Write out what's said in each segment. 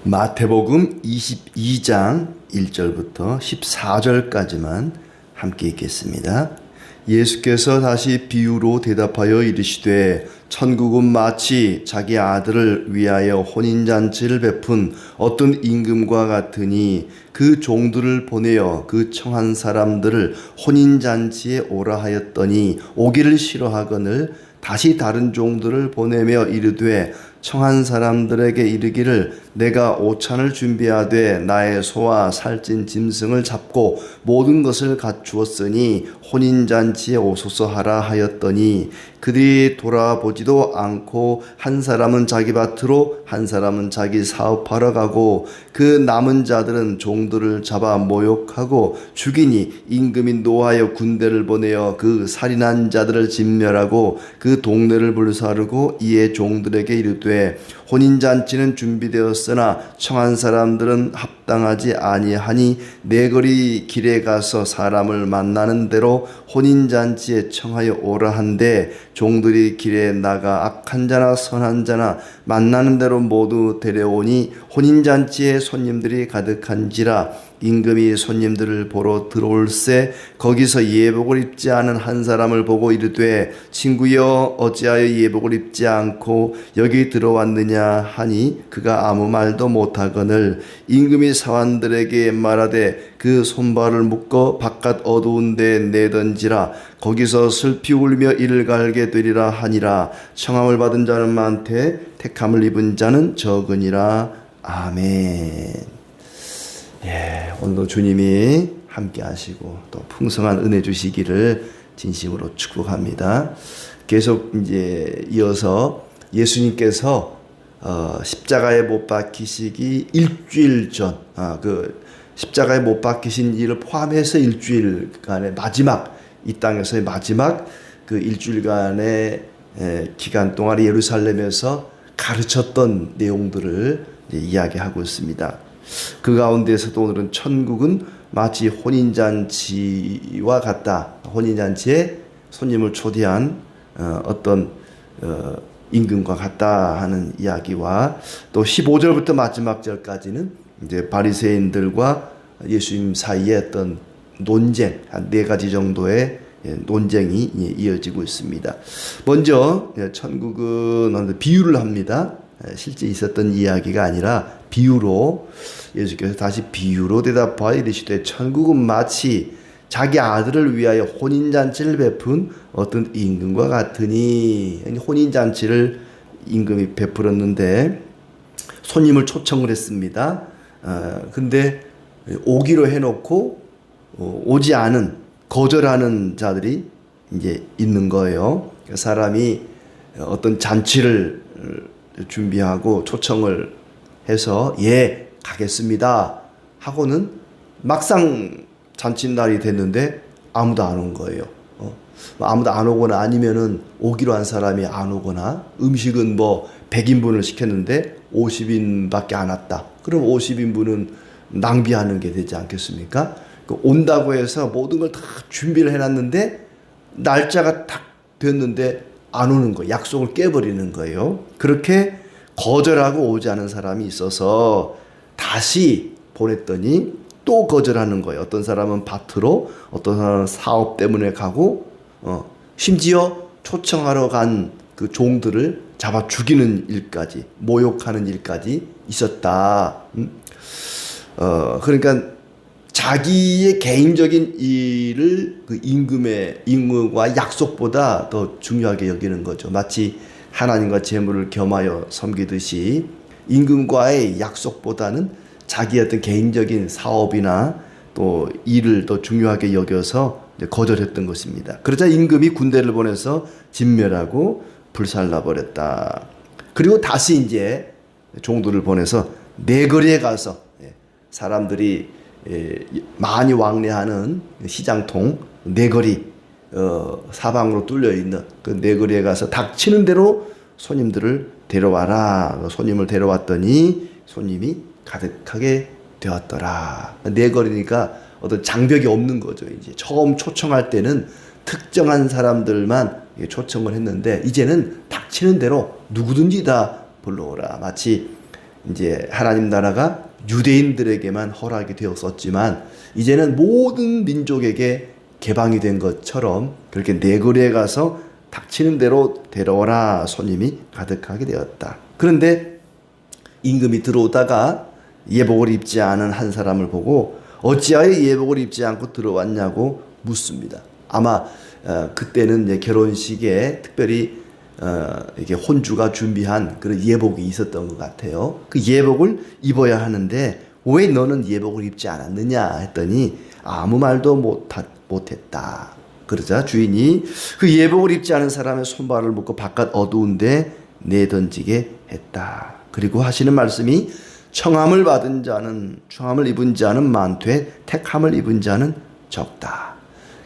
마태복음 22장 1절부터 14절까지만 함께 읽겠습니다. 예수께서 다시 비유로 대답하여 이르시되 천국은 마치 자기 아들을 위하여 혼인잔치를 베푼 어떤 임금과 같으니 그 종들을 보내어 그 청한 사람들을 혼인잔치에 오라 하였더니 오기를 싫어하거늘 다시 다른 종들을 보내며 이르되 청한 사람들에게 이르기를 내가 오찬을 준비하되 나의 소와 살찐 짐승을 잡고 모든 것을 갖추었으니 혼인잔치에 오소서 하라 하였더니 그들이 돌아보지도 않고 한 사람은 자기 밭으로 한 사람은 자기 사업하러 가고 그 남은 자들은 종들을 잡아 모욕하고 죽이니 임금이 노하여 군대를 보내어 그 살인한 자들을 진멸하고 그 동네를 불사르고 이에 종들에게 이르되 혼인잔치는 준비되었으나 청한 사람들은 합당하지 아니하니 내거리 길에 가서 사람을 만나는 대로 혼인잔치에 청하여 오라 한데 종들이 길에 나가 악한 자나 선한 자나 만나는 대로 모두 데려오니 혼인잔치에 손님들이 가득한지라 임금이 손님들을 보러 들어올세 거기서 예복을 입지 않은 한 사람을 보고 이르되 친구여 어찌하여 예복을 입지 않고 여기 들어왔느냐 하니 그가 아무 말도 못하거늘 임금이 사환들에게 말하되 그 손발을 묶어 바깥 어두운 데 내던지라 거기서 슬피 울며 이를 갈게 되리라 하니라. 청함을 받은 자는 많되 택함을 입은 자는 적으니라. 아멘. 오늘도 주님이 함께 하시고 또 풍성한 은혜 주시기를 진심으로 축복합니다. 계속 이제 이어서 예수님께서 십자가에 못 박히시기 일주일 전, 그 십자가에 못 박히신 일을 포함해서 일주일간의 마지막, 이 땅에서의 마지막 그 일주일간의 기간 동안 예루살렘에서 가르쳤던 내용들을 이야기하고 있습니다. 그 가운데서도 오늘은 천국은 마치 혼인잔치와 같다. 혼인잔치에 손님을 초대한 어떤 임금과 같다 하는 이야기와 또 15절부터 마지막 절까지는 이제 바리새인들과 예수님 사이에 어떤 논쟁, 한 4가지 정도의 논쟁이 이어지고 있습니다. 먼저 천국은 비유를 합니다. 실제 있었던 이야기가 아니라 비유로 예수께서 다시 비유로 대답하여 이르시되 천국은 마치 자기 아들을 위하여 혼인잔치를 베푼 어떤 임금과 같으니 혼인잔치를 임금이 베풀었는데 손님을 초청을 했습니다. 근데 오기로 해놓고 오지 않은 거절하는 자들이 이제 있는 거예요. 사람이 어떤 잔치를 준비하고 초청을 해서 예 가겠습니다 하고는 막상 잔칫날이 됐는데 아무도 안 온 거예요. 아무도 안 오거나 아니면은 오기로 한 사람이 안 오거나 음식은 뭐 100인분을 시켰는데 50인밖에 안 왔다. 그럼 50인분은 낭비하는 게 되지 않겠습니까? 온다고 해서 모든 걸 다 준비를 해놨는데 날짜가 딱 됐는데 안 오는 거예요. 약속을 깨버리는 거예요. 그렇게 거절하고 오지 않은 사람이 있어서 다시 보냈더니 또 거절하는 거예요. 어떤 사람은 밭으로, 어떤 사람은 사업 때문에 가고, 심지어 초청하러 간 그 종들을 잡아 죽이는 일까지, 모욕하는 일까지 있었다. 그러니까 자기의 개인적인 일을 그 임금과 약속보다 더 중요하게 여기는 거죠. 마치 하나님과 재물을 겸하여 섬기듯이 임금과의 약속보다는 자기의 어떤 개인적인 사업이나 또 일을 더 중요하게 여겨서 거절했던 것입니다. 그러자 임금이 군대를 보내서 진멸하고 불살라 버렸다. 그리고 다시 이제 종들을 보내서 내거리에 가서 사람들이 많이 왕래하는 시장통 내거리 사방으로 뚫려 있는 그 내거리에 가서 닥치는 대로 손님들을 데려와라. 손님을 데려왔더니 손님이 가득하게 되었더라. 내거리니까 어떤 장벽이 없는 거죠. 이제 처음 초청할 때는 특정한 사람들만 초청을 했는데 이제는 닥치는 대로 누구든지 다 불러오라. 마치 이제 하나님 나라가 유대인들에게만 허락이 되었었지만 이제는 모든 민족에게 개방이 된 것처럼 그렇게 내거리에 가서 닥치는 대로 데려오라 손님이 가득하게 되었다. 그런데 임금이 들어오다가 예복을 입지 않은 한 사람을 보고 어찌하여 예복을 입지 않고 들어왔냐고 묻습니다. 아마 그때는 이제 결혼식에 특별히 이게 혼주가 준비한 그런 예복이 있었던 것 같아요. 그 예복을 입어야 하는데 왜 너는 예복을 입지 않았느냐 했더니 아무 말도 못했다. 그러자 주인이 그 예복을 입지 않은 사람의 손발을 묶고 바깥 어두운데 내던지게 했다. 그리고 하시는 말씀이 청함을 입은 자는 많되 택함을 입은 자는 적다.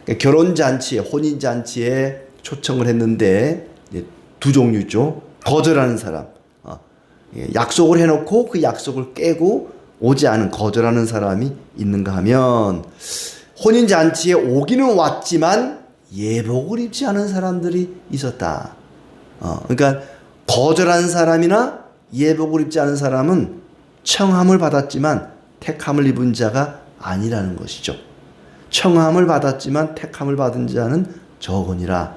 그러니까 결혼잔치에 혼인잔치에 초청을 했는데 두 종류죠. 거절하는 사람, 약속을 해놓고 그 약속을 깨고 오지 않은 거절하는 사람이 있는가 하면 혼인잔치에 오기는 왔지만 예복을 입지 않은 사람들이 있었다. 그러니까 거절한 사람이나 예복을 입지 않은 사람은 청함을 받았지만 택함을 입은 자가 아니라는 것이죠. 청함을 받았지만 택함을 받은 자는 적으니라.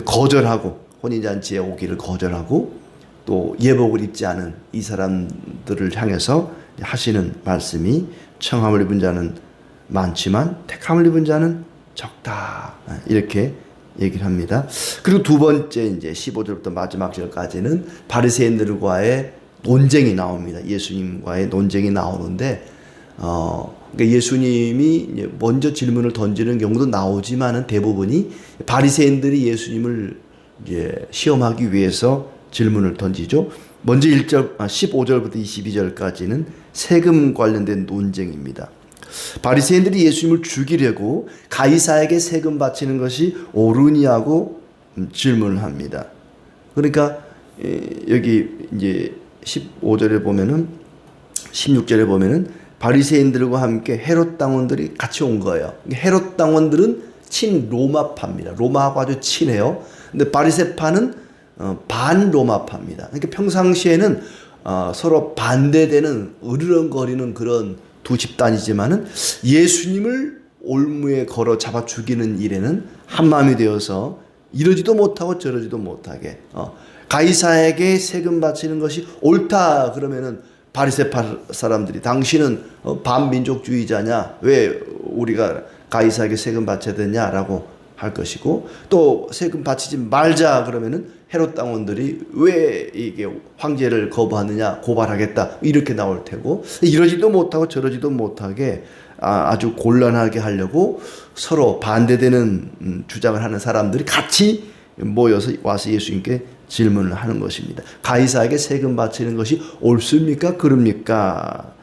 거절하고 혼인잔치에 오기를 거절하고 또 예복을 입지 않은 이 사람들을 향해서 하시는 말씀이 청함을 입은 자는 많지만 택함을 입은 자는 적다. 이렇게 얘기를 합니다. 그리고 두 번째 이제 15절부터 마지막 절까지는 바리새인들과의 논쟁이 나옵니다. 예수님과의 논쟁이 나오는데 그러니까 예수님이 먼저 질문을 던지는 경우도 나오지만은 대부분이 바리새인들이 예수님을 이제 시험하기 위해서 질문을 던지죠. 먼저 15절부터 22절까지는 세금 관련된 논쟁입니다. 바리새인들이 예수님을 죽이려고 가이사에게 세금 바치는 것이 옳으냐고 질문을 합니다. 그러니까 여기 이제 15절에 보면은 16절에 보면은 바리새인들과 함께 헤롯 당원들이 같이 온 거예요. 헤롯 당원들은 친 로마파입니다. 로마하고 아주 친해요. 근데 바리새파는 반 로마파입니다. 그러니까 평상시에는 서로 반대되는 으르렁거리는 그런 두 집단이지만은 예수님을 올무에 걸어 잡아 죽이는 일에는 한마음이 되어서 이러지도 못하고 저러지도 못하게 가이사에게 세금 바치는 것이 옳다 그러면은 바리새파 사람들이 당신은 반민족주의자냐? 왜 우리가 가이사에게 세금 바쳐야 되냐라고 할 것이고 또 세금 바치지 말자 그러면은 헤롯 당원들이 왜 이게 황제를 거부하느냐 고발하겠다 이렇게 나올 테고 이러지도 못하고 저러지도 못하게 아주 곤란하게 하려고 서로 반대되는 주장을 하는 사람들이 같이 모여서 와서 예수님께 질문을 하는 것입니다. 가이사에게 세금 바치는 것이 옳습니까? 그럽니까?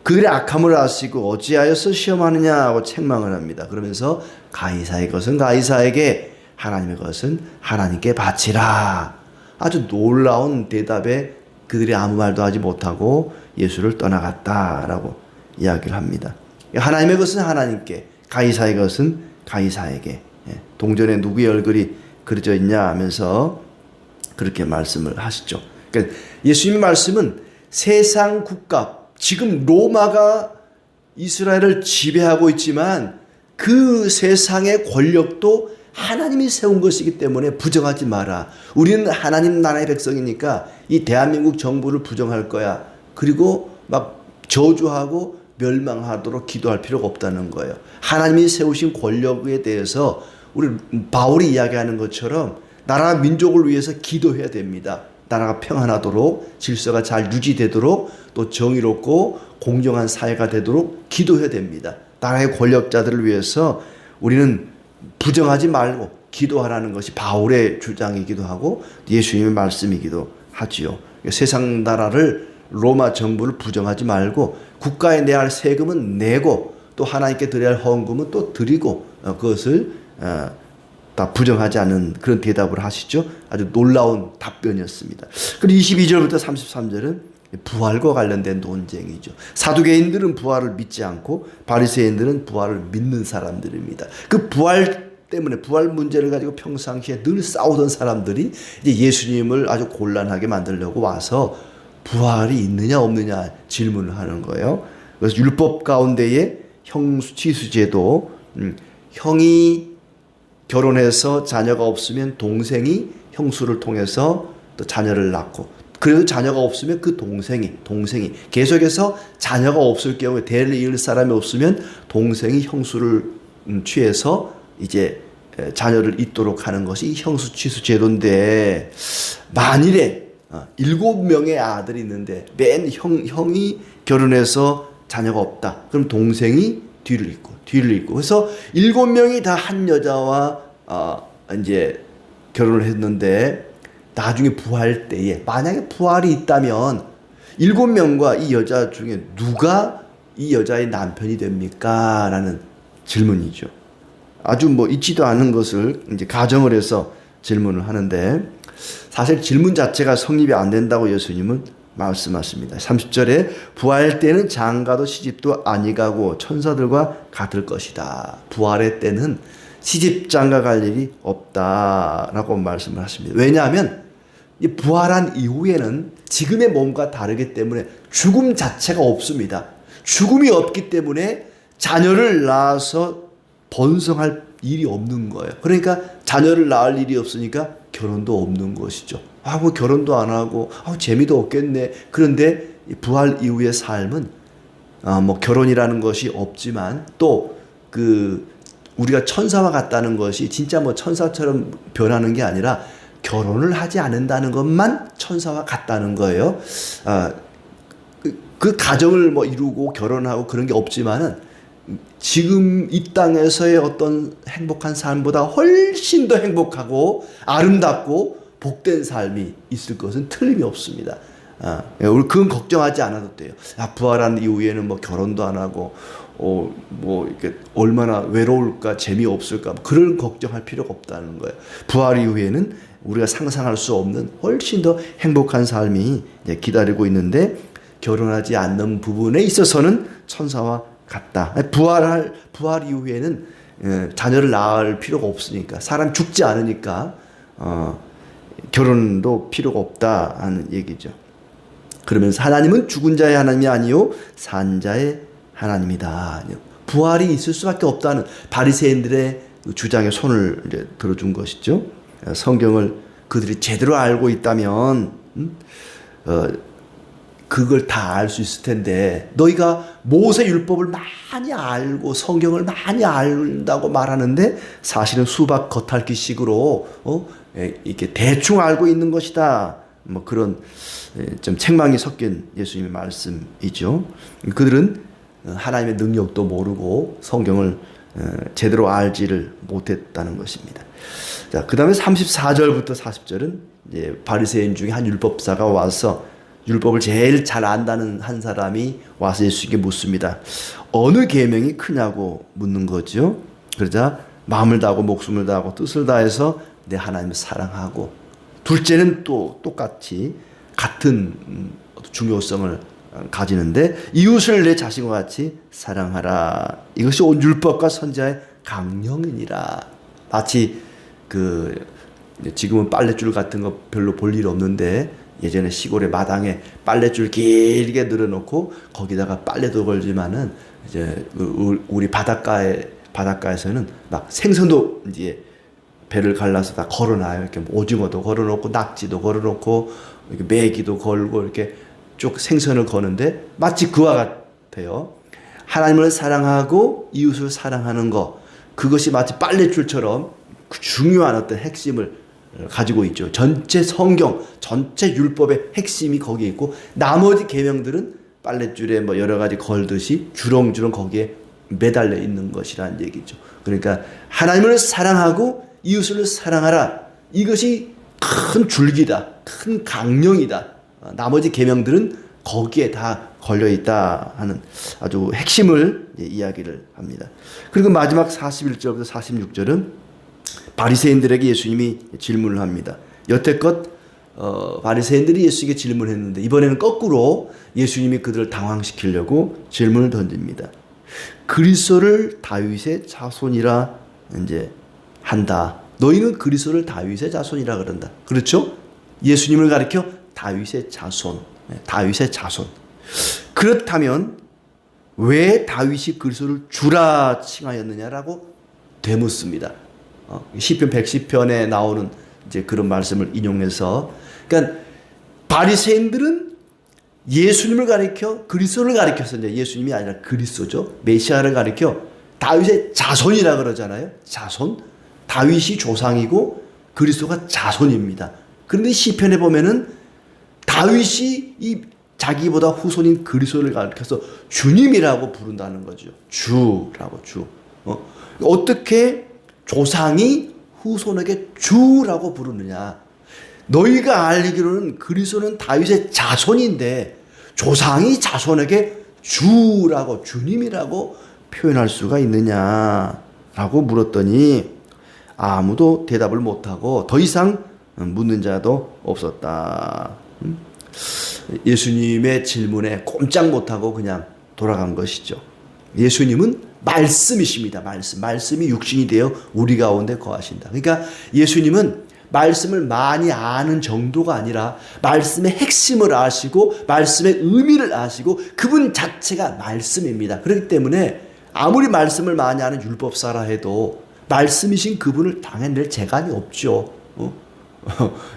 그들의 악함을 아시고 어찌하여서 시험하느냐고 책망을 합니다. 그러면서 가이사의 것은 가이사에게 하나님의 것은 하나님께 바치라. 아주 놀라운 대답에 그들이 아무 말도 하지 못하고 예수를 떠나갔다라고 이야기를 합니다. 하나님의 것은 하나님께, 가이사의 것은 가이사에게. 동전에 누구의 얼굴이 그려져 있냐 하면서 그렇게 말씀을 하시죠. 그러니까 예수님의 말씀은 세상 국가, 지금 로마가 이스라엘을 지배하고 있지만 그 세상의 권력도 하나님이 세운 것이기 때문에 부정하지 마라. 우리는 하나님 나라의 백성이니까 이 대한민국 정부를 부정할 거야. 그리고 막 저주하고 멸망하도록 기도할 필요가 없다는 거예요. 하나님이 세우신 권력에 대해서 우리 바울이 이야기하는 것처럼 나라 민족을 위해서 기도해야 됩니다. 나라가 평안하도록 질서가 잘 유지되도록 또 정의롭고 공정한 사회가 되도록 기도해야 됩니다. 나라의 권력자들을 위해서 우리는 부정하지 말고 기도하라는 것이 바울의 주장이기도 하고 예수님의 말씀이기도 하지요. 세상 나라를 로마 정부를 부정하지 말고 국가에 내야 할 세금은 내고 또 하나님께 드려야 할 헌금은 또 드리고 그것을 다 부정하지 않는 그런 대답을 하시죠. 아주 놀라운 답변이었습니다. 그리고 22절부터 33절은 부활과 관련된 논쟁이죠. 사두개인들은 부활을 믿지 않고 바리새인들은 부활을 믿는 사람들입니다. 그 부활 때문에 부활 문제를 가지고 평상시에 늘 싸우던 사람들이 이제 예수님을 아주 곤란하게 만들려고 와서 부활이 있느냐 없느냐 질문을 하는 거예요. 그래서 율법 가운데에 형수 취수제도, 형이 결혼해서 자녀가 없으면 동생이 형수를 통해서 또 자녀를 낳고, 그래도 자녀가 없으면 그 동생이 계속해서 자녀가 없을 경우에 대를 이을 사람이 없으면 동생이 형수를 취해서 이제 자녀를 잇도록 하는 것이 형수 취수 제도인데, 만일에 7명의 아들이 있는데 맨 형이 결혼해서 자녀가 없다. 그럼 동생이 뒤를 잇고 그래서 7명이 다 한 여자와 이제 결혼을 했는데, 나중에 부활 때에 만약에 부활이 있다면 7명과 이 여자 중에 누가 이 여자의 남편이 됩니까? 라는 질문이죠. 아주 뭐 있지도 않은 것을 이제 가정을 해서 질문을 하는데, 사실 질문 자체가 성립이 안 된다고 예수님은 말씀하십니다. 30절에 부활 때는 장가도 시집도 아니 가고 천사들과 같을 것이다. 부활의 때는 시집 장가 갈 일이 없다라고 말씀을 하십니다. 왜냐하면 이 부활한 이후에는 지금의 몸과 다르기 때문에 죽음 자체가 없습니다. 죽음이 없기 때문에 자녀를 낳아서 번성할 일이 없는 거예요. 그러니까 자녀를 낳을 일이 없으니까 결혼도 없는 것이죠. 뭐 결혼도 안 하고 재미도 없겠네. 그런데 부활 이후의 삶은 뭐 결혼이라는 것이 없지만, 또 우리가 천사와 같다는 것이 진짜 뭐 천사처럼 변하는 게 아니라 결혼을 하지 않는다는 것만 천사와 같다는 거예요. 그 가정을 뭐 이루고 결혼하고 그런 게 없지만은 지금 이 땅에서의 어떤 행복한 삶보다 훨씬 더 행복하고 아름답고 복된 삶이 있을 것은 틀림이 없습니다. 우리 그건 걱정하지 않아도 돼요. 부활한 이후에는 뭐 결혼도 안 하고 뭐 이렇게 얼마나 외로울까, 재미없을까, 그런 걱정할 필요가 없다는 거예요. 부활 이후에는 우리가 상상할 수 없는 훨씬 더 행복한 삶이 기다리고 있는데, 결혼하지 않는 부분에 있어서는 천사와 같다. 부활 이후에는 자녀를 낳을 필요가 없으니까, 사람 죽지 않으니까 결혼도 필요가 없다 하는 얘기죠. 그러면서 하나님은 죽은 자의 하나님이 아니요 산 자의 하나님이다. 부활이 있을 수밖에 없다는 바리새인들의 주장에 손을 이제 들어준 것이죠. 성경을 그들이 제대로 알고 있다면 그걸 다 알 수 있을 텐데, 너희가 모세 율법을 많이 알고 성경을 많이 안다고 말하는데 사실은 수박 겉핥기식으로 이렇게 대충 알고 있는 것이다. 뭐 그런 좀 책망이 섞인 예수님의 말씀이죠. 그들은 하나님의 능력도 모르고 성경을 제대로 알지를 못했다는 것입니다. 자, 그 다음에 34절부터 40절은 이제 바리새인 중에 한 율법사가 와서, 율법을 제일 잘 안다는 한 사람이 와서 예수에게 묻습니다. 어느 계명이 크냐고 묻는 거죠. 그러자 마음을 다하고 목숨을 다하고 뜻을 다해서 내 하나님을 사랑하고, 둘째는 또 똑같이 같은 중요성을 가지는데, 이웃을 내 자신과 같이 사랑하라. 이것이 온 율법과 선지자의 강령이니라. 마치 지금은 빨랫줄 같은 거 별로 볼 일 없는데, 예전에 시골의 마당에 빨랫줄 길게 늘어놓고 거기다가 빨래도 걸지만은, 이제 우리 바닷가에서는 막 생선도 이제 배를 갈라서 다 걸어놔요. 이렇게 오징어도 걸어놓고 낙지도 걸어놓고 이렇게 메기도 걸고 이렇게 쭉 생선을 거는데, 마치 그와 같아요. 하나님을 사랑하고 이웃을 사랑하는 것, 그것이 마치 빨랫줄처럼 중요한 어떤 핵심을 가지고 있죠. 전체 성경, 전체 율법의 핵심이 거기에 있고, 나머지 계명들은 빨랫줄에 뭐 여러 가지 걸듯이 주렁주렁 거기에 매달려 있는 것이라는 얘기죠. 그러니까 하나님을 사랑하고 이웃을 사랑하라. 이것이 큰 줄기다. 큰 강령이다. 나머지 계명들은 거기에 다 걸려있다 하는 아주 핵심을 이야기를 합니다. 그리고 마지막 41절부터 46절은 바리새인들에게 예수님이 질문을 합니다. 여태껏 바리새인들이 예수에게 질문했는데, 이번에는 거꾸로 예수님이 그들을 당황시키려고 질문을 던집니다. 그리스도를 다윗의 자손이라 이제 한다. 너희는 그리스도를 다윗의 자손이라 그런다. 그렇죠? 예수님을 가리켜 다윗의 자손. 다윗의 자손. 그렇다면 왜 다윗이 그리스도를 주라 칭하였느냐라고 되묻습니다. 시편 110편에 나오는 이제 그런 말씀을 인용해서, 그러니까 바리새인들은 예수님을 가리켜 그리스도를 가리켜서, 이제 예수님이 아니라 그리스도죠. 메시아를 가리켜 다윗의 자손이라 그러잖아요. 자손. 다윗이 조상이고 그리스도가 자손입니다. 그런데 시편에 보면은 다윗이 이 자기보다 후손인 그리스도를 가리켜서 주님이라고 부른다는 거죠. 주라고, 주. 어떻게 조상이 후손에게 주라고 부르느냐. 너희가 알기로는 그리스도는 다윗의 자손인데 조상이 자손에게 주라고, 주님이라고 표현할 수가 있느냐라고 물었더니 아무도 대답을 못하고 더 이상 묻는 자도 없었다. 예수님의 질문에 꼼짝 못하고 그냥 돌아간 것이죠. 예수님은 말씀이십니다. 말씀이 육신이 되어 우리 가운데 거하신다. 그러니까 예수님은 말씀을 많이 아는 정도가 아니라 말씀의 핵심을 아시고 말씀의 의미를 아시고 그분 자체가 말씀입니다. 그렇기 때문에 아무리 말씀을 많이 아는 율법사라 해도 말씀이신 그분을 당해낼 재간이 없죠.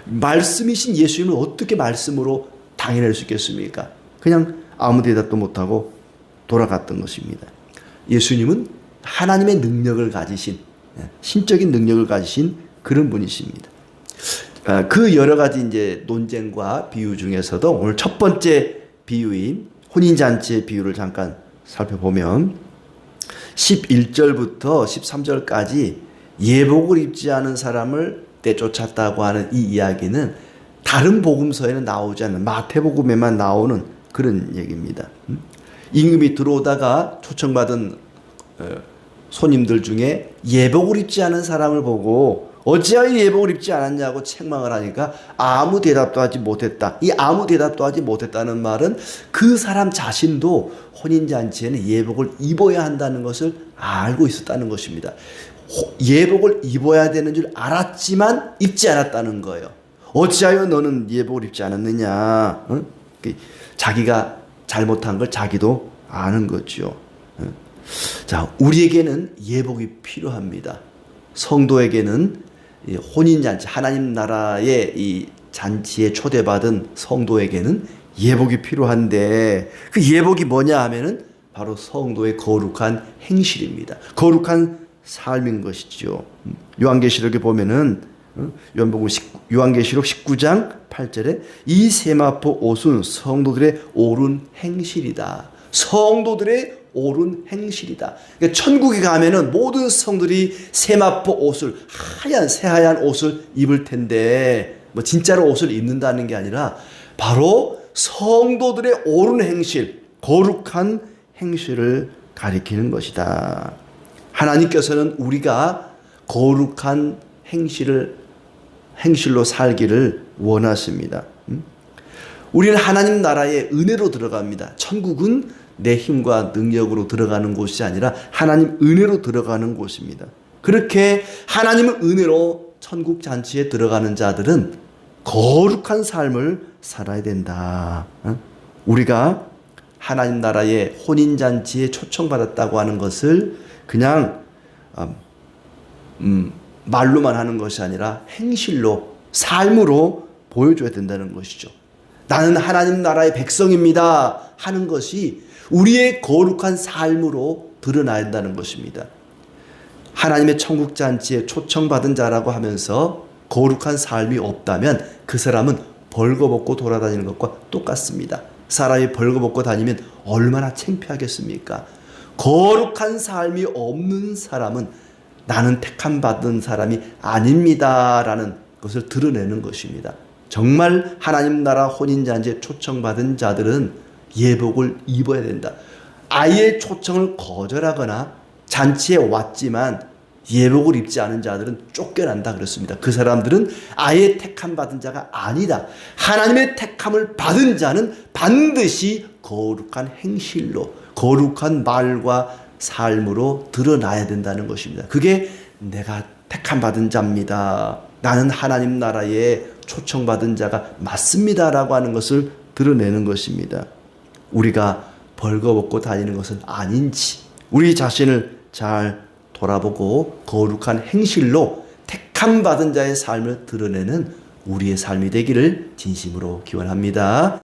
말씀이신 예수님을 어떻게 말씀으로 당해낼 수 있겠습니까? 그냥 아무 대답도 못하고 돌아갔던 것입니다. 예수님은 하나님의 능력을 가지신, 신적인 능력을 가지신 그런 분이십니다. 그 여러 가지 이제 논쟁과 비유 중에서도 오늘 첫 번째 비유인 혼인잔치의 비유를 잠깐 살펴보면 11절부터 13절까지 예복을 입지 않은 사람을 내쫓았다고 하는 이 이야기는 다른 복음서에는 나오지 않는 마태복음에만 나오는 그런 얘기입니다. 임금이 들어오다가 초청받은 손님들 중에 예복을 입지 않은 사람을 보고 어찌하여 예복을 입지 않았냐고 책망을 하니까 아무 대답도 하지 못했다. 이 아무 대답도 하지 못했다는 말은 그 사람 자신도 혼인잔치에는 예복을 입어야 한다는 것을 알고 있었다는 것입니다. 예복을 입어야 되는 줄 알았지만 입지 않았다는 거예요. 어찌하여 너는 예복을 입지 않았느냐. 자기가 잘못한 걸 자기도 아는 거죠. 자, 우리에게는 예복이 필요합니다. 성도에게는 혼인잔치, 하나님 나라의 이 잔치에 초대받은 성도에게는 예복이 필요한데 그 예복이 뭐냐 하면은 바로 성도의 거룩한 행실입니다. 거룩한 삶인 것이죠. 요한계시록에 보면은 요한계시록 19장 8절에 이 세마포 옷은 성도들의 옳은 행실이다. 성도들의 옳은 행실이다. 그러니까 천국에 가면은 모든 성들이 세마포 옷을 새하얀 옷을 입을 텐데 뭐 진짜로 옷을 입는다는 게 아니라 바로 성도들의 옳은 행실, 거룩한 행실을 가리키는 것이다. 하나님께서는 우리가 거룩한 행실로 살기를 원하십니다. 우리는 하나님 나라의 은혜로 들어갑니다. 천국은 내 힘과 능력으로 들어가는 곳이 아니라 하나님 은혜로 들어가는 곳입니다. 그렇게 하나님의 은혜로 천국 잔치에 들어가는 자들은 거룩한 삶을 살아야 된다. 우리가 하나님 나라의 혼인잔치에 초청받았다고 하는 것을 그냥 말로만 하는 것이 아니라 행실로, 삶으로 보여줘야 된다는 것이죠. 나는 하나님 나라의 백성입니다 하는 것이 우리의 거룩한 삶으로 드러나야 한다는 것입니다. 하나님의 천국 잔치에 초청받은 자라고 하면서 거룩한 삶이 없다면 그 사람은 벌거벗고 돌아다니는 것과 똑같습니다. 사람이 벌거벗고 다니면 얼마나 창피하겠습니까? 거룩한 삶이 없는 사람은 나는 택함 받은 사람이 아닙니다라는 것을 드러내는 것입니다. 정말 하나님 나라 혼인잔치에 초청받은 자들은 예복을 입어야 된다. 아예 초청을 거절하거나 잔치에 왔지만 예복을 입지 않은 자들은 쫓겨난다 그랬습니다. 그 사람들은 아예 택함 받은 자가 아니다. 하나님의 택함을 받은 자는 반드시 거룩한 행실로, 거룩한 말과 삶으로 드러나야 된다는 것입니다. 그게 내가 택함 받은 자입니다. 나는 하나님 나라에 초청받은 자가 맞습니다라고 하는 것을 드러내는 것입니다. 우리가 벌거벗고 다니는 것은 아닌지 우리 자신을 잘 돌아보고 거룩한 행실로 택함 받은 자의 삶을 드러내는 우리의 삶이 되기를 진심으로 기원합니다.